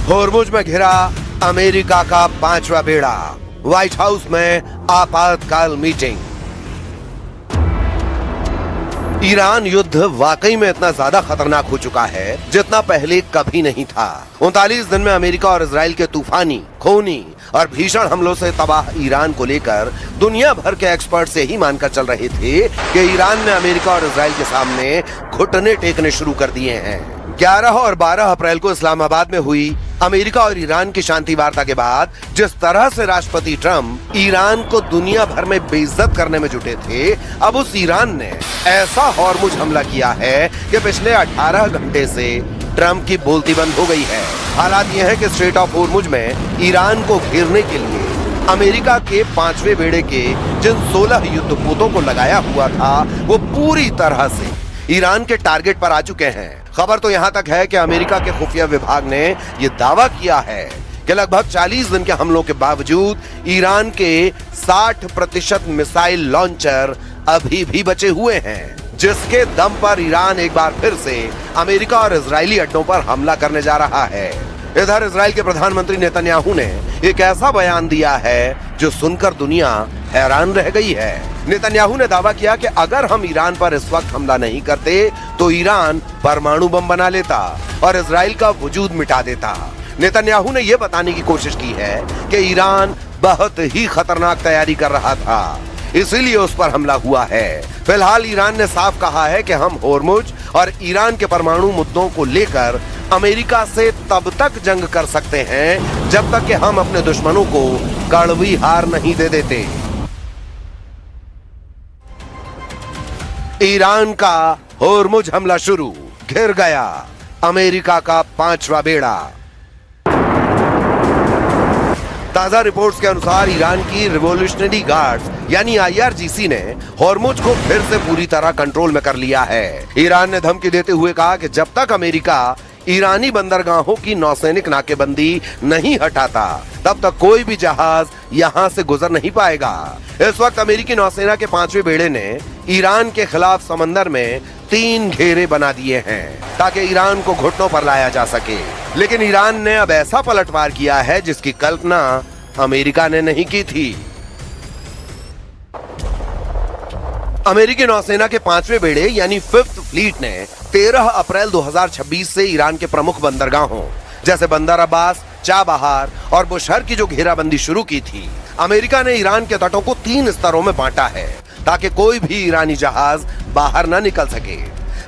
होर्मुज में घिरा अमेरिका का 5वां बेड़ा, व्हाइट हाउस में आपातकाल मीटिंग। ईरान युद्ध वाकई में इतना ज्यादा खतरनाक हो चुका है जितना पहले कभी नहीं था। 39 दिन में अमेरिका और इजराइल के तूफानी, खूनी और भीषण हमलों से तबाह ईरान को लेकर दुनिया भर के एक्सपर्ट से ही मानकर चल रहे थे कि ईरान ने अमेरिका और इजराइल के सामने घुटने टेकने शुरू कर दिए हैं। 11 और 12 अप्रैल को इस्लामाबाद में हुई अमेरिका और ईरान की शांति वार्ता के बाद जिस तरह से राष्ट्रपति ट्रंप ईरान को दुनिया भर में बेइज्जत करने में जुटे थे, अब उस ईरान ने ऐसा हॉर्मुज हमला किया है कि पिछले 18 घंटे से ट्रंप की बोलती बंद हो गई है। हालात यह है कि स्ट्रेट ऑफ हॉर्मुज में ईरान को घेरने के लिए अमेरिका के 5वें बेड़े के जिन 16 युद्धपोतों को लगाया हुआ था वो पूरी तरह से ईरान के टारगेट पर आ चुके हैं। खबर तो यहाँ तक है कि अमेरिका के खुफिया विभाग ने ये दावा किया है कि लगभग 40 दिन के हमलों के बावजूद ईरान के 60% मिसाइल लॉन्चर अभी भी बचे हुए हैं, जिसके दम पर ईरान एक बार फिर से अमेरिका और इजरायली अड्डों पर हमला करने जा रहा है। इधर इजराइल के प्रधानमंत्री नेतन्याहू ने एक ऐसा बयान दिया है जो सुनकर दुनिया हैरान रह गई है। नेतन्याहू ने दावा किया कि अगर हम ईरान पर इस वक्त हमला नहीं करते तो ईरान परमाणु बम बना लेता और इजराइल का वजूद मिटा देता। नेतन्याहू ने यह बताने की कोशिश की है कि ईरान बहुत ही खतरनाक तैयारी कर रहा था, इसीलिए उस पर हमला हुआ है। फिलहाल ईरान ने साफ कहा है कि हम होर्मुज और ईरान के परमाणु मुद्दों को लेकर अमेरिका से तब तक जंग कर सकते हैं जब तक कि हम अपने दुश्मनों को कड़वी हार नहीं दे देते। ईरान का होर्मुज हमला शुरू, घिर गया अमेरिका का 5वां बेड़ा। ताजा रिपोर्ट्स के अनुसार ईरान की रिवॉल्यूशनरी गार्ड्स यानी IRGC ने होर्मुज को फिर से पूरी तरह कंट्रोल में कर लिया है। ईरान ने धमकी देते हुए कहा कि जब तक अमेरिका ईरानी बंदरगाहों की नौसैनिक नाकेबंदी नहीं हटाता तब तक कोई भी जहाज यहाँ से गुजर नहीं पाएगा। इस वक्त अमेरिकी नौसेना के 5वें बेड़े ने ईरान के खिलाफ समंदर में 3 घेरे बना दिए हैं ताकि ईरान को घुटनों पर लाया जा सके। लेकिन ईरान ने अब ऐसा पलटवार किया है जिसकी कल्पना अमेरिका ने नहीं की थी। अमेरिकी नौसेना के 5वें बेड़े यानी 5th फ्लीट ने 13 अप्रैल 2026 से ईरान के प्रमुख बंदरगाहों जैसे बंदर अब्बास, चाबहार और बुशहर की जो घेराबंदी शुरू की थी, अमेरिका ने ईरान के तटों को 3 स्तरों में बांटा है ताकि कोई भी ईरानी जहाज बाहर न निकल सके।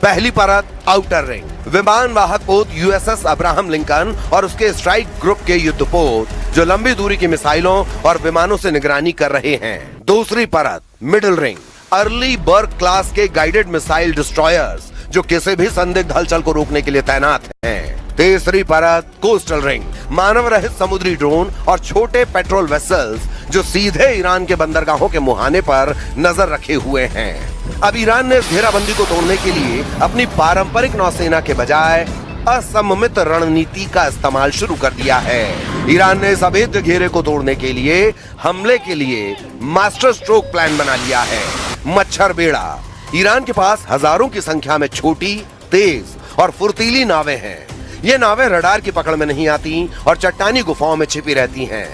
पहली परत आउटर रिंग, विमान वाहक पोत USS अब्राहम लिंकन और उसके स्ट्राइक ग्रुप के युद्धपोत जो लंबी दूरी की मिसाइलों और विमानों से निगरानी कर रहे हैं। दूसरी परत मिडिल रिंग, अर्ली बर्ग क्लास के गाइडेड मिसाइल डिस्ट्रॉयर्स जो किसी भी संदिग्ध हलचल को रोकने के लिए तैनात हैं। तीसरी परत कोस्टल रिंग, मानव रहित समुद्री ड्रोन और छोटे पेट्रोल वेसल्स जो सीधे ईरान के बंदरगाहों के मुहाने पर नजर रखे हुए हैं। अब ईरान ने इस घेराबंदी को तोड़ने के लिए अपनी पारंपरिक नौसेना के बजाय असममित रणनीति का इस्तेमाल शुरू कर दिया है। ईरान ने इस अभेद्य घेरे को तोड़ने के लिए हमले के लिए मास्टर स्ट्रोक प्लान बना लिया है, मच्छर बेड़ा। ईरान के पास हजारों की संख्या में छोटी, तेज और फुर्तीली नावें हैं। ये नावें रडार की पकड़ में नहीं आती और चट्टानी गुफाओं में छिपी रहती हैं।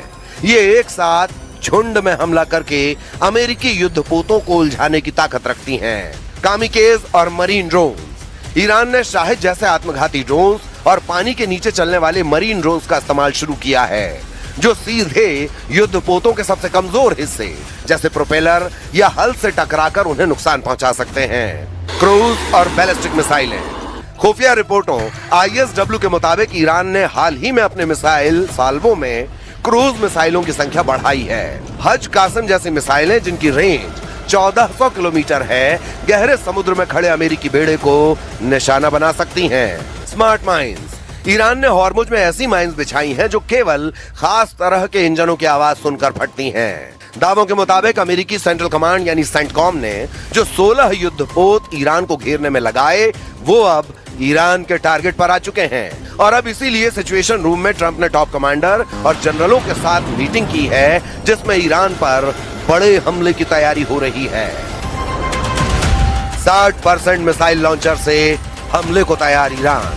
ये एक साथ झुंड में हमला करके अमेरिकी युद्धपोतों को उलझाने की ताकत रखती हैं। कामिकेज और मरीन ड्रोन्स, ईरान ने शाहिद जैसे आत्मघाती ड्रोन्स और पानी के नीचे चलने वाले मरीन ड्रोन्स का इस्तेमाल शुरू किया है जो सीधे युद्धपोतों के सबसे कमजोर हिस्से जैसे प्रोपेलर या हल से टकराकर उन्हें नुकसान पहुंचा सकते हैं। क्रूज और बैलिस्टिक मिसाइलें, खुफिया रिपोर्टों ISW के मुताबिक ईरान ने हाल ही में अपने मिसाइल साल्वों में क्रूज मिसाइलों की संख्या बढ़ाई है। हज कासिम जैसी मिसाइलें जिनकी रेंज 1400 किलोमीटर है, गहरे समुद्र में खड़े अमेरिकी बेड़े को निशाना बना सकती हैं। स्मार्ट माइंस, ईरान ने हॉर्मुज में ऐसी माइंस बिछाई हैं जो केवल खास तरह के इंजनों की आवाज सुनकर फटती हैं। दावों के मुताबिक अमेरिकी सेंट्रल कमांड यानी सेंटकॉम ने जो 16 युद्धपोत ईरान को घेरने में लगाए वो अब ईरान के टारगेट पर आ चुके हैं और अब इसीलिए सिचुएशन रूम में ट्रंप ने टॉप कमांडर और जनरलों के साथ मीटिंग की है जिसमें ईरान पर बड़े हमले की तैयारी हो रही है। 60% मिसाइल लॉन्चर से हमले को तैयार ईरान।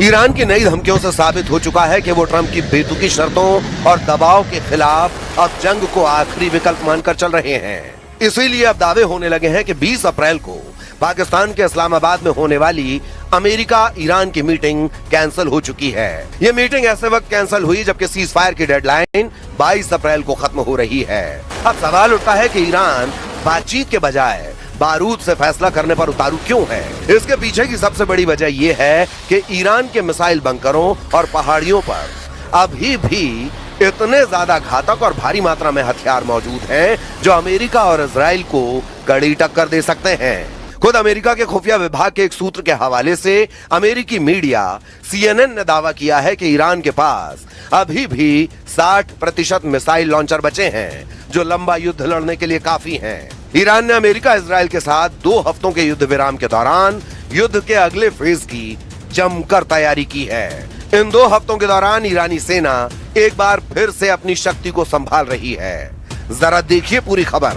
ईरान की नई धमकियों से साबित हो चुका है कि वो ट्रंप की बेतुकी शर्तों और दबाव के खिलाफ अब जंग को आखिरी विकल्प मानकर चल रहे हैं। इसीलिए अब दावे होने लगे हैं कि 20 अप्रैल को पाकिस्तान के इस्लामाबाद में होने वाली अमेरिका ईरान की मीटिंग कैंसिल हो चुकी है। ये मीटिंग ऐसे वक्त कैंसिल हुई जबकि सीज फायर की डेडलाइन 22 अप्रैल को खत्म हो रही है। अब सवाल उठता है कि ईरान बातचीत के बजाय बारूद से फैसला करने पर उतारू क्यों है। इसके पीछे की सबसे बड़ी वजह यह है कि ईरान के मिसाइल बंकरों और पहाड़ियों पर अभी भी इतने ज्यादा घातक और भारी मात्रा में हथियार मौजूद हैं जो अमेरिका और इजराइल को कड़ी टक्कर दे सकते हैं। खुद अमेरिका के खुफिया विभाग के एक सूत्र के हवाले से अमेरिकी मीडिया CNN ने दावा किया है कि ईरान के पास अभी भी 60% मिसाइल लॉन्चर बचे हैं जो लंबा युद्ध लड़ने के लिए काफी हैं। ईरान ने अमेरिका इजराइल के साथ 2 हफ्तों के युद्ध विराम के दौरान युद्ध के अगले फेज की जमकर तैयारी की है। इन 2 हफ्तों के दौरान ईरानी सेना एक बार फिर से अपनी शक्ति को संभाल रही है। जरा देखिए पूरी खबर।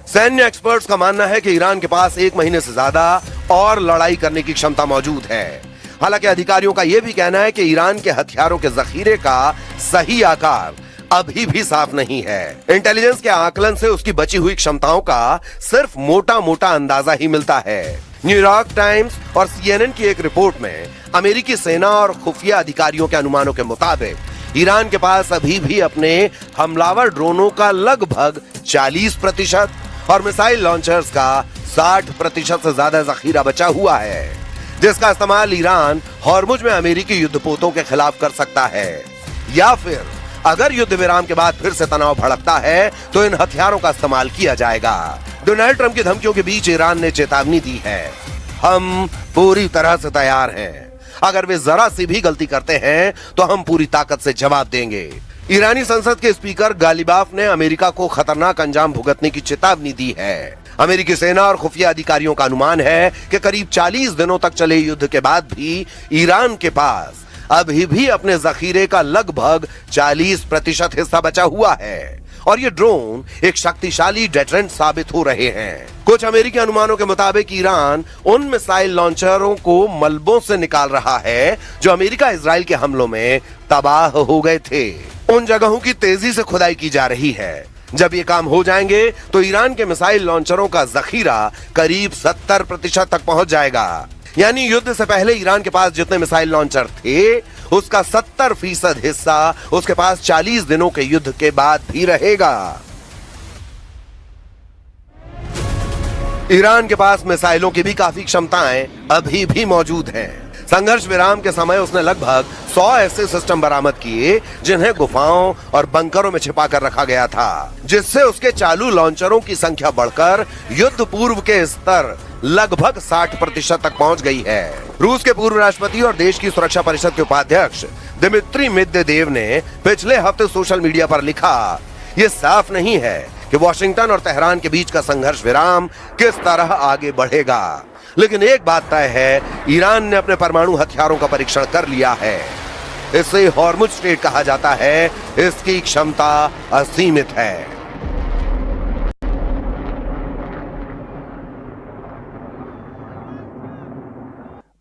सैन्य एक्सपर्ट्स का मानना है कि ईरान के पास 1 महीने से ज्यादा और लड़ाई करने की क्षमता मौजूद है। हालांकि अधिकारियों का यह भी कहना है कि ईरान के हथियारों के जखीरे का सही आकार अभी भी साफ नहीं है। इंटेलिजेंस के आकलन से उसकी बची हुई क्षमताओं का सिर्फ मोटा मोटा अंदाजा ही मिलता है। न्यूयॉर्क टाइम्स और CNN की एक रिपोर्ट में अमेरिकी सेना और खुफिया अधिकारियों के अनुमानों के मुताबिक ईरान के पास अभी भी अपने हमलावर ड्रोनों का लगभग 40% और मिसाइल लॉन्चर्स का 60% से ज्यादा जखीरा बचा हुआ है, जिसका इस्तेमाल ईरान हॉर्मुज में अमेरिकी युद्धपोतों के खिलाफ कर सकता है। या फिर अगर युद्ध विराम के बाद फिर से तनाव भड़कता है तो इन हथियारों का इस्तेमाल किया जाएगा। डोनाल्ड ट्रंप की धमकियों के बीच ईरान ने चेतावनी दी है, हम पूरी तरह से तैयार हैं। अगर वे जरा सी भी गलती करते हैं तो हम पूरी ताकत से जवाब देंगे। ईरानी संसद के स्पीकर गालिबाफ ने अमेरिका को खतरनाक अंजाम भुगतने की चेतावनी दी है। अमेरिकी सेना और खुफिया अधिकारियों का अनुमान है कि करीब 40 दिनों तक चले युद्ध के बाद भी ईरान के पास अभी भी अपने जखीरे का लगभग 40% हिस्सा बचा हुआ है और ये ड्रोन एक शक्तिशाली डेटरेंट साबित हो रहे हैं। कुछ अमेरिकी अनुमानों के मुताबिक ईरान उन मिसाइल लॉन्चरों को मलबों से निकाल रहा है जो अमेरिका इजराइल के हमलों में तबाह हो गए थे। उन जगहों की तेजी से खुदाई की जा रही है। जब ये काम हो जाएंगे तो ईरान के मिसाइल लॉन्चरों का जखीरा करीब 70% तक पहुंच जाएगा। यानी युद्ध से पहले ईरान के पास जितने मिसाइल लॉन्चर थे उसका 70% हिस्सा उसके पास 40 दिनों के युद्ध के बाद भी रहेगा। ईरान के पास मिसाइलों की भी काफी क्षमताएं अभी भी मौजूद हैं। संघर्ष विराम के समय उसने लगभग 100 ऐसे सिस्टम बरामद किए जिन्हें गुफाओं और बंकरों में छिपा कर रखा गया था, जिससे उसके चालू लॉन्चरों की संख्या बढ़कर युद्ध पूर्व के स्तर लगभग 60% तक पहुंच गई है। रूस के पूर्व राष्ट्रपति और देश की सुरक्षा परिषद के उपाध्यक्ष दिमित्री मेदवेदेव ने पिछले हफ्ते सोशल मीडिया पर लिखा, ये साफ नहीं है कि वॉशिंगटन और तेहरान के बीच का संघर्ष विराम किस तरह आगे बढ़ेगा, लेकिन एक बात तय है, ईरान ने अपने परमाणु हथियारों का परीक्षण कर लिया है। इसे हॉर्मुज स्टेट कहा जाता है। इसकी क्षमता असीमित है।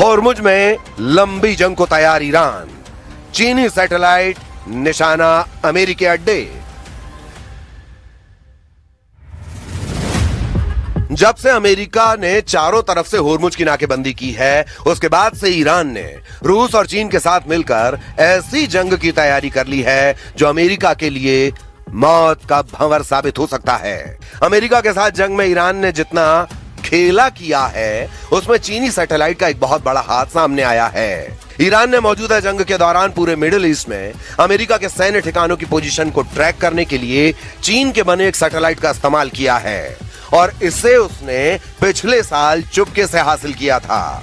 हॉर्मुज में लंबी जंग को तैयार ईरान, चीनी सैटेलाइट निशाना अमेरिकी अड्डे। जब से अमेरिका ने चारों तरफ से हॉर्मुज की नाकेबंदी की है, उसके बाद से ईरान ने रूस और चीन के साथ मिलकर ऐसी जंग की तैयारी कर ली है जो अमेरिका के लिए मौत का भंवर साबित हो सकता है। अमेरिका के साथ जंग में ईरान ने जितना खेला किया है उसमें चीनी सैटेलाइट का एक बहुत बड़ा हाथ सामने आया है। ईरान ने मौजूदा जंग के दौरान पूरे मिडिल ईस्ट में अमेरिका के सैन्य ठिकानों की पोजीशन को ट्रैक करने के लिए चीन के बने एक सैटेलाइट का इस्तेमाल किया है और इसे उसने पिछले साल चुपके से हासिल किया था।